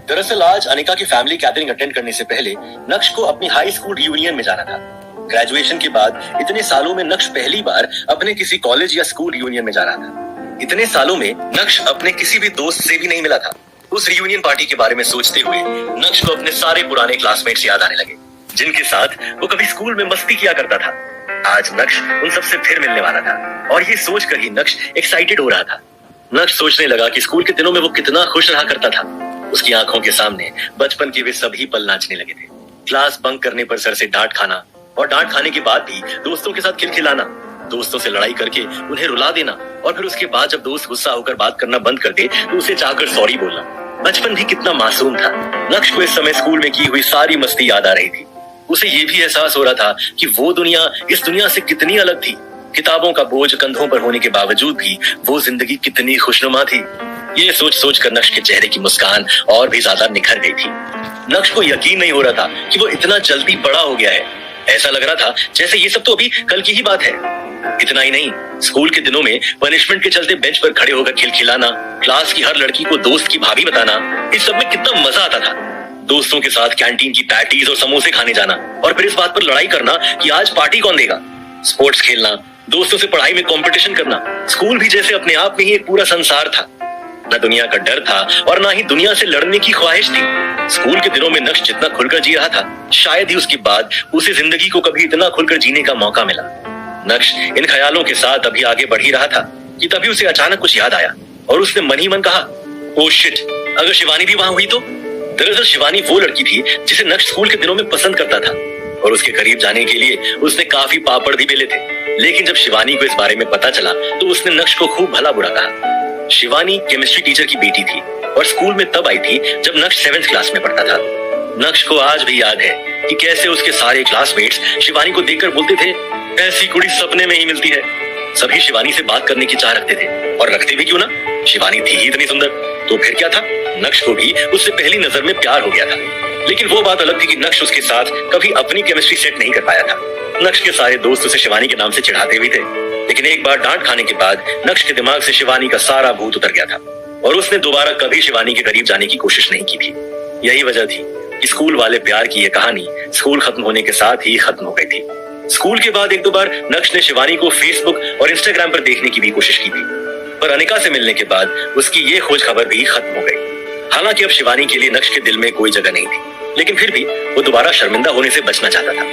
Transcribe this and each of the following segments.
दरअसल आज अनिका की फैमिली गैदरिंग अटेंड करने से पहले नक्श को अपनी हाई स्कूल रियूनियन में जाना था। ग्रेजुएशन के बाद इतने सालों में नक्श पहली बार अपने किसी कॉलेज या स्कूल रियूनियन में जा रहा था। इतने सालों में नक्श अपने किसी भी दोस्त से भी नहीं मिला था। उस रियूनियन पार्टी के बारे में सोचते हुए नक्श को अपने सारे पुराने क्लासमेट्स याद आने लगे, जिनके साथ वो कभी स्कूल में मस्ती किया करता था। आज नक्श उन सबसे फिर मिलने वाला था और ये सोचकर ही नक्श एक्साइटेड हो रहा था। नक्श सोचने लगा कि स्कूल के दिनों में वो कितना खुश रहा करता था। उसकी आंखों के सामने बचपन के वे सभी पल नाचने लगे थे। क्लास बंक करने पर सर से डांट खाना और डांट खाने के बाद भी दोस्तों के साथ खिलखिलाना, दोस्तों से लड़ाई करके उन्हें रुला देना और फिर उसके बाद जब दोस्त गुस्सा होकर बात करना बंद कर दे तो उसे चाहकर सॉरी बोलना। बचपन भी कितना मासूम था। नक्श को इस समय स्कूल में की हुई सारी मस्ती याद आ रही थी। उसे ये भी एहसास हो रहा था कि वो दुनिया इस दुनिया से कितनी अलग थी। किताबों का बोझ कंधों पर होने के बावजूद भी वो जिंदगी कितनी खुशनुमा थी। ये सोच सोच कर नक्श के चेहरे की मुस्कान और भी ज्यादा निखर गई थी। नक्श को यकीन नहीं हो रहा था कि वो इतना जल्दी बड़ा हो गया है। ऐसा लग रहा था जैसे ये सब तो अभी कल की ही बात है। इतना ही नहीं, स्कूल के दिनों में पनिशमेंट के चलते बेंच पर खड़े होकर खिलखिलाना, क्लास की हर लड़की को दोस्त की भाभी बताना, इस सब में कितना मजा आता था। दोस्तों के साथ कैंटीन की पैटीज और समोसे खाने जाना और फिर इस बात पर लड़ाई करना कि आज पार्टी कौन देगा। स्पोर्ट्स खेलना, दोस्तों से पढ़ाई में कंपटीशन करना, स्कूल भी जैसे अपने आप में ही एक पूरा संसार था। न दुनिया का डर था और ना ही दुनिया से लड़ने की ख्वाहिश थी। स्कूल के दिनों में नक्श जितना खुलकर जी रहा था, शायद ही उसके बाद उसे जिंदगी को कभी इतना खुलकर जीने का मौका मिला। नक्श इन ख्यालों के साथ अभी आगे बढ़ ही रहा था कि तभी उसे अचानक कुछ याद आया और उसने मन ही मन कहा, ओह शिट, अगर शिवानी भी वहां हुई तो। दरअसल शिवानी वो लड़की थी जिसे नक्श स्कूल के दिनों में पसंद करता था और उसके करीब जाने के लिए उसने काफी पापड़ भी बेले थे। लेकिन जब शिवानी को इस बारे में पता चला तो उसने नक्श को खूब भला बुरा कहा। शिवानी केमिस्ट्री टीचर की बेटी थी और स्कूल में तब आई थी जब नक्श 7th क्लास में पढ़ता था। नक्श को आज भी याद है कि कैसे उसके सारे क्लासमेट्स शिवानी को देखकर बोलते थे, ऐसी कुड़ी सपने में ही मिलती है। सभी शिवानी से बात करने की चाह रखते थे और रखते भी क्यों ना, शिवानी थी ही इतनी सुंदर। तो फिर क्या था, नक्श को भी उससे पहली नजर में प्यार हो गया था। लेकिन वो बात अलग थी कि नक्श उसके साथ कभी अपनी केमिस्ट्री सेट नहीं कर पाया था। नक्श के सारे दोस्त उसे शिवानी के नाम से चिढ़ाते भी थे। लेकिन एक बार डांट खाने के बाद नक्श के दिमाग से शिवानी का सारा भूत उतर गया था और उसने दोबारा कभी शिवानी के करीब जाने की कोशिश नहीं की थी। यही वजह थी कि स्कूल वाले प्यार की यह कहानी स्कूल खत्म होने के साथ ही खत्म हो गई थी। स्कूल के बाद एक दो बार नक्श ने शिवानी को फेसबुक और इंस्टाग्राम पर देखने की भी कोशिश की थी, पर अनिका से मिलने के बाद उसकी ये खोज खबर भी खत्म हो गई। हालांकि अब शिवानी के लिए नक्श के दिल में कोई जगह नहीं थी, लेकिन फिर भी वो दोबारा शर्मिंदा होने से बचना चाहता था।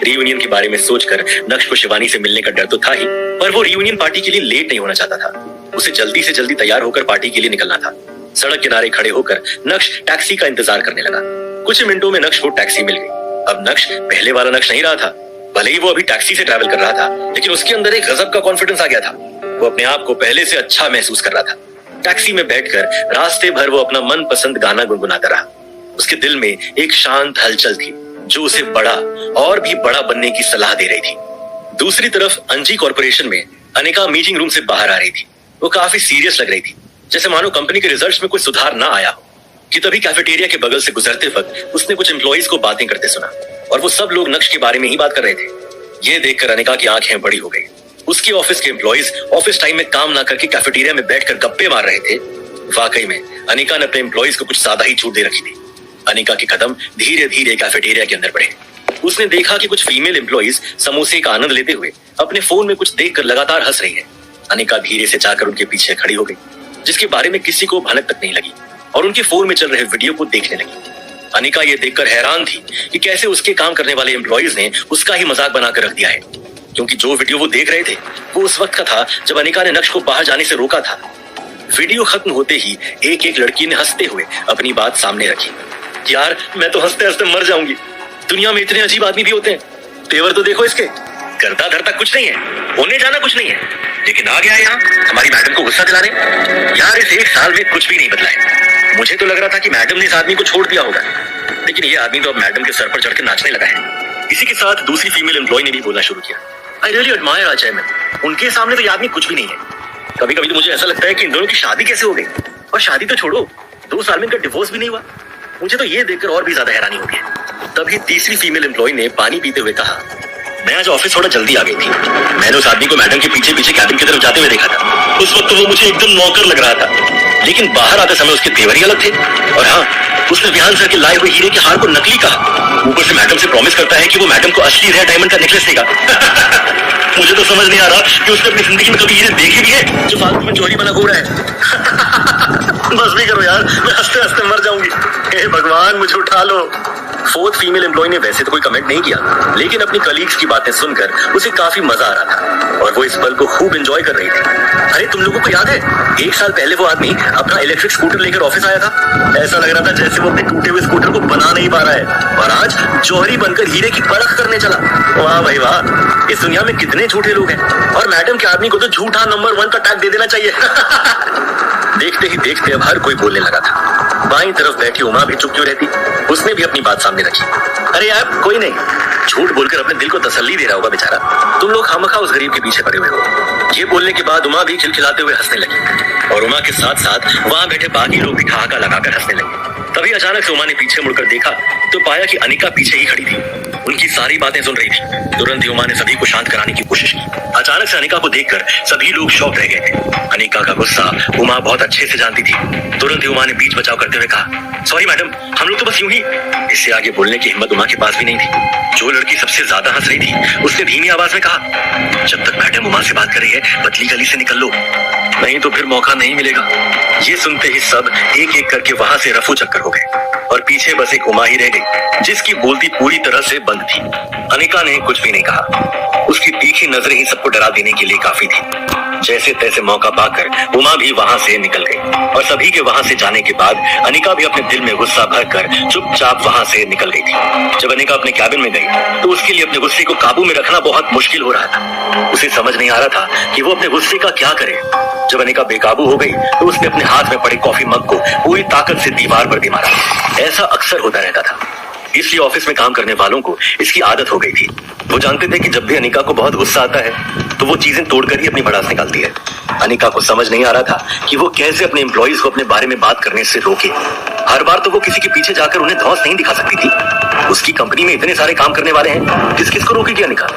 रियूनियन के बारे में सोचकर नक्श को शिवानी से मिलने का डर तो था ही, पर वो रियूनियन पार्टी के लिए लेट नहीं होना चाहता था। उसे जल्दी से जल्दी तैयार होकर पार्टी के लिए निकलना था। सड़क किनारे खड़े होकर नक्श टैक्सी का इंतजार करने लगा। कुछ मिनटों में नक्श को टैक्सी मिल गई। अब नक्श पहले वाला नक्श नहीं रहा था। भले ही वो अभी टैक्सी से ट्रैवल कर रहा था, लेकिन उसके अंदर एक गजब का कॉन्फिडेंस आ गया था। वो अपने आप को पहले से अच्छा महसूस कर रहा था। टैक्सी में बैठकर रास्ते भर वो अपना मनपसंद गाना गुनगुनाता रहा। उसके दिल में एक शांत हलचल थी जो उसे बड़ा और भी बड़ा बनने की सलाह दे रही थी। दूसरी तरफ अंजी कॉर्पोरेशन में अनिका मीटिंग रूम से बाहर आ रही थी। वो काफी सीरियस लग रही थी, जैसे मानो कंपनी के रिजल्ट्स में कोई सुधार ना आया हो। कि तभी कैफेटेरिया के बगल से गुजरते वक्त उसने कुछ एम्प्लॉइज को बातें करते सुना और वो सब लोग नक्श के बारे में ही बात कर रहे थे। ये देखकर अनिका की आंखें बड़ी हो गई। उसके ऑफिस के एम्प्लॉइज ऑफिस टाइम में काम ना करके कैफेटेरिया में बैठकर गप्पे मार रहे थे। वाकई में अनिका ने अपने एम्प्लॉइज को कुछ ज्यादा ही छूट दे रखी थी। अनिका के कदम धीरे धीरे कैफेटेरिया के अंदर बढ़े। उसने देखा कि कुछ फीमेल एम्प्लॉइज समोसे का आनंद लेते हुए अपने फोन में कुछ देखकर लगातार हंस रही है। अनिका धीरे से जाकर उनके पीछे खड़ी हो गई, जिसके बारे में किसी को भनक तक नहीं लगी, और उनके फोन में चल रहे वीडियो को देखने लगी। अनिका ये देखकर हैरान थी कि कैसे उसके काम करने वाले एम्प्लॉइज ने उसका ही मजाक बनाकर रख दिया है, क्योंकि जो वीडियो वो देख रहे थे वो उस वक्त का था जब अनिका ने नक्श को बाहर जाने से रोका था। वीडियो खत्म होते ही एक एक लड़की ने हंसते हुए अपनी बात सामने रखी। यार, मैं तो हंसते हंसते मर जाऊंगी। दुनिया में इतने अजीब आदमी भी होते हैं। तेवर तो देखो इसके, करता धरता कुछ नहीं है, होने जाना कुछ नहीं है, लेकिन आ गया है यहाँ हमारी मैडम को गुस्सा दिलाने। यार, इस 1 साल में कुछ भी नहीं बदला है। मुझे तो लग रहा था कि मैडम ने इस आदमी को छोड़ दिया होगा, लेकिन ये आदमी तो अब मैडम के सर पर चढ़कर नाचने लगा है। इसी के साथ दूसरी फीमेल एम्प्लॉय ने भी बोलना शुरू किया, I really admire Ajay man. उनके सामने तो ये आदमी कुछ भी नहीं है। कभी कभी तो मुझे ऐसा लगता है कि इन दोनों की शादी कैसे हो गई। और शादी तो छोड़ो, 2 साल में इनका डिवोर्स भी नहीं हुआ। मुझे तो ये देखकर और भी ज्यादा हैरानी होती है। तभी तीसरी फीमेल एम्प्लॉय ने पानी पीते हुए कहा, मैं आज ऑफिस थोड़ा जल्दी आ गई थी। मैंने उस आदमी को मैडम के पीछे पीछे कैबिन की तरफ जाते हुए देखा था। उस वक्त तो वो मुझे एकदम नौकर लग रहा था। लेकिन बाहर आते समय उसके तेवर ही अलग थे। और हाँ, उसने विहान सर के लाए हुए हीरे के हार को नकली कहा। ऊपर से मैडम से प्रॉमिस करता है कि वो मैडम को असली रेड डायमंड का नेकलेस देगा। मुझे तो समझ नहीं आ रहा कि उसने अपनी जिंदगी में कभी हीरे देखे भी है जो फालतू में चोरी बना घूम रहा है। बस भी करो यार, मैं हंसते हंसते मर जाऊंगी। हे भगवान, मुझे उठा लो। फोर्थ फीमेल एम्प्लॉय ने वैसे तो कोई कमेंट नहीं किया, लेकिन अपनी कलीग्स की बातें सुनकर उसे काफी मजा आ रहा था और वो इस पल को खूब एंजॉय कर रही थी। अरे तुम लोगों को याद है, 1 साल पहले वो आदमी अपना इलेक्ट्रिक स्कूटर लेकर ऑफिस आया था। ऐसा लग रहा था जैसे वो अपने टूटे हुए स्कूटर को बना नहीं पा रहा है और आज जौहरी बनकर हीरे की परख करने चला। वाह भाई वाह, इस दुनिया में कितने झूठे लोग हैं। और मैडम के आदमी को तो झूठा नंबर 1 का टैग दे देना चाहिए। देखते ही देखते अब हर कोई बोलने लगा था। बाईं तरफ बैठी उमा भी चुप क्यों रहती, उसने भी अपनी बात सामने रखी। अरे यार कोई नहीं, झूठ बोलकर अपने दिल को तसल्ली दे रहा होगा बेचारा, तुम लोग खामखा उस गरीब के पीछे पड़े हुए हो। ये बोलने के बाद उमा भी खिलखिलाते हुए हंसने लगी और उमा के साथ साथ वहां बैठे बाकी लोग भी ठहाका लगाकर हंसने लगे। तभी अचानक से उमा ने पीछे मुड़कर देखा तो पाया कि अनिका पीछे ही खड़ी थी, उनकी सारी बातें सुन रही थी। तुरंत ही उमा ने सभी को शांत कराने की कोशिश की। अचानक से अनिका को देखकर सभी लोग शॉक रह गए थे। अनिका का गुस्सा उमा बहुत अच्छे से जानती थी। तुरंत ही उमा ने बीच बचाव करते हुए कहा, सॉरी मैडम, हम लोग तो बस यूं ही। इससे आगे बोलने की हिम्मत उमा के पास भी नहीं थी। जो लड़की सबसे ज्यादा हंस रही थी उसने धीमी आवाज में कहा, जब तक मैडम उमा से बात कर रही है पतली गली से निकल लो, नहीं तो फिर मौका नहीं मिलेगा। ये सुनते ही सब एक एक करके वहां से रफू चक्कर हो गए और पीछे बस एक उमा ही रह गई जिसकी बोलती पूरी तरह से बंद थी। अनिका ने कुछ भी नहीं कहा, उसकी तीखी नजरें ही सबको डरा देने के लिए काफी थी। जैसे तैसे मौका पाकर उमा भी वहां से निकल गई और सभी के वहां से जाने के बाद अनिका भी अपने दिल में गुस्सा भरकर चुपचाप वहां से निकल गई थी। जब अनिका अपने कैबिन में गई तो उसके लिए अपने गुस्से को काबू में रखना बहुत मुश्किल हो रहा था। उसे समझ नहीं आ रहा था कि वो अपने गुस्से का क्या करे। जब अनिका बेकाबू हो गई तो उसने अपने हाथ में पड़े कॉफी मग को पूरी ताकत से दीवार पर दे मारा। ऐसा अक्सर होता रहता था, इसलिए ऑफिस में काम करने वालों को इसकी आदत हो गई थी। वो जानते थे कि जब भी अनिका को बहुत गुस्सा आता है तो वो चीजें तोड़कर ही अपनी भड़ास निकालती है। अनिका को समझ नहीं आ रहा था कि वो कैसे अपने एम्प्लॉइज को अपने बारे में बात करने से रोके। हर बार तो वो किसी के पीछे जाकर उन्हें धौंस नहीं दिखा सकती थी। उसकी कंपनी में इतने सारे काम करने वाले हैं, किस किस को रोकेगी अनिका।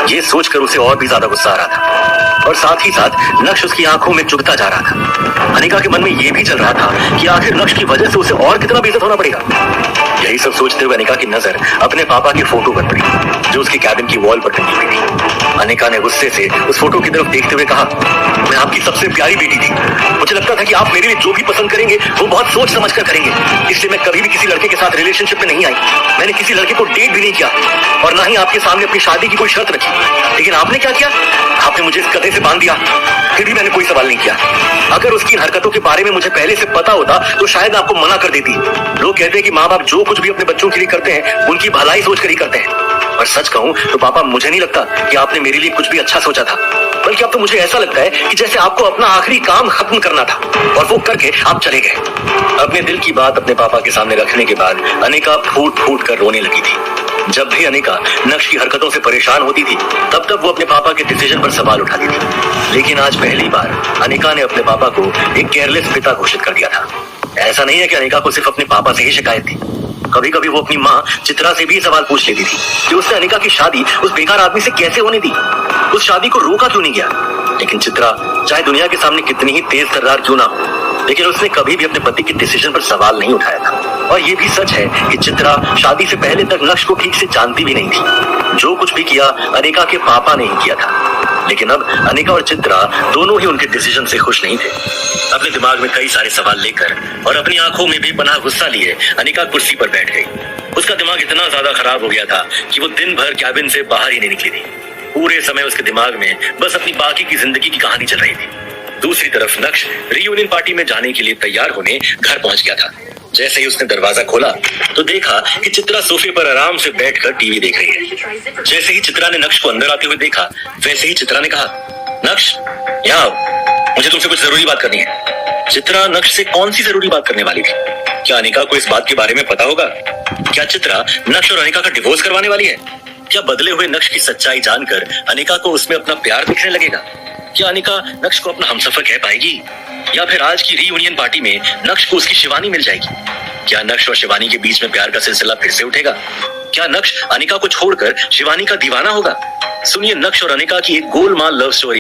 ये सोचकर उसे और भी ज्यादा गुस्सा आ रहा था और साथ ही साथ नक्श उसकी आंखों में चुभता जा रहा था। अनिका के मन में ये भी चल रहा था कि आखिर नक्श की वजह से उसे और कितना बेइज्जत होना पड़ेगा। यही सब सोचते हुए अनिका की नजर अपने पापा की फोटो पर पड़ी जो उसकी कैबिन की वॉल पर टंगी हुई थी। अनिका ने गुस्से से उस फोटो की तरफ देखते हुए कहा, मैं आपकी सबसे प्यारी बेटी थी। मुझे लगता था कि आप मेरे लिए जो भी पसंद करेंगे वो बहुत सोच समझ कर करेंगे, इसलिए मैं कभी भी किसी लड़के के साथ रिलेशनशिप में नहीं आई। मैंने किसी लड़के को डेट भी नहीं किया और ना ही आपके सामने अपनी शादी की कोई शर्त रखी। लेकिन आपने क्या किया, आपने मुझे इस गधे से बांध दिया। फिर भी मैंने कोई सवाल नहीं किया। अगर उसकी इन हरकतों के बारे में मुझे पहले से पता होता तो शायद आपको मना कर देती। लोग कहते हैं कि माँ बाप जो कुछ भी अपने बच्चों के लिए करते हैं उनकी भलाई सोच कर ही करते हैं, और सच कहूं तो पापा मुझे नहीं लगता कि आपने मेरे लिए कुछ भी अच्छा सोचा था। बल्कि अब तो मुझे ऐसा लगता है कि जैसे आपको अपना आखिरी काम खत्म करना था और वो करके आप चले गए। अपने दिल की बात अपने पापा के सामने रखने के बाद अनिका फूट फूट कर रोने लगी थी। जब भी अनिका नक्श की हरकतों से परेशान होती थी तब तब वो अपने पापा के डिसीजन पर सवाल उठाती थी। लेकिन आज पहली बार अनिका ने अपने पापा को एक केयरलेस पिता घोषित कर दिया था। ऐसा नहीं है कि अनिका को सिर्फ अपने पापा से ही शिकायत थी, कभी कभी वो अपनी माँ चित्रा से भी सवाल पूछ लेती थी कि उसने अनिका की शादी उस बेकार आदमी से कैसे होने दी, उस शादी को रोका क्यों नहीं गया। लेकिन चित्रा चाहे दुनिया के सामने कितनी ही तेज तर्रार क्यों ना हो, लेकिन उसने कभी भी अपने पति के डिसीजन पर सवाल नहीं उठाया था। और ये भी सच है कि चित्रा शादी से पहले तक नक्श को ठीक से जानती भी नहीं थी। जो कुछ भी किया अनिका के पापा ने ही किया था। लेकिन अब अनिका और चित्रा दोनों ही उनके डिसीजन से खुश नहीं थे। अपने दिमाग में कई सारे सवाल लेकर और अपनी आंखों में भी पनाह गुस्सा लिए अनिका कुर्सी पर बैठ गई। उसका दिमाग इतना ज्यादा खराब हो गया था कि वो दिन भर कैबिन से बाहर ही नहीं निकली थी। पूरे समय उसके दिमाग में बस अपनी बाकी की जिंदगी की कहानी चल रही थी। दूसरी तरफ नक्श रियूनियन पार्टी में जाने के लिए तैयार होने घर पहुंच गया था। जैसे ही उसने दरवाजा खोला तो देखा कि चित्रा सोफे पर आराम से बैठकर टीवी देख रही है। जैसे ही चित्रा ने नक्श को अंदर आते हुए देखा वैसे ही चित्रा ने कहा, नक्श यहाँ आओ, मुझे तुमसे कुछ जरूरी बात करनी है। चित्रा नक्श से कौन सी जरूरी बात करने वाली थी? क्या अनिका को इस बात के बारे में पता होगा? क्या चित्रा नक्श और अनिका का डिवोर्स करवाने वाली है? क्या बदले हुए नक्श की सच्चाई जानकर अनिका को उसमें अपना प्यार दिखने लगेगा? क्या अनिका नक्श को अपना हमसफर कह पाएगी, या फिर आज की रीयूनियन पार्टी में नक्श को उसकी शिवानी मिल जाएगी? क्या नक्श और शिवानी के बीच में प्यार का सिलसिला फिर से उठेगा? क्या नक्श अनिका को छोड़कर शिवानी का दीवाना होगा? सुनिए नक्श और अनिका की एक गोलमाल लव स्टोरी।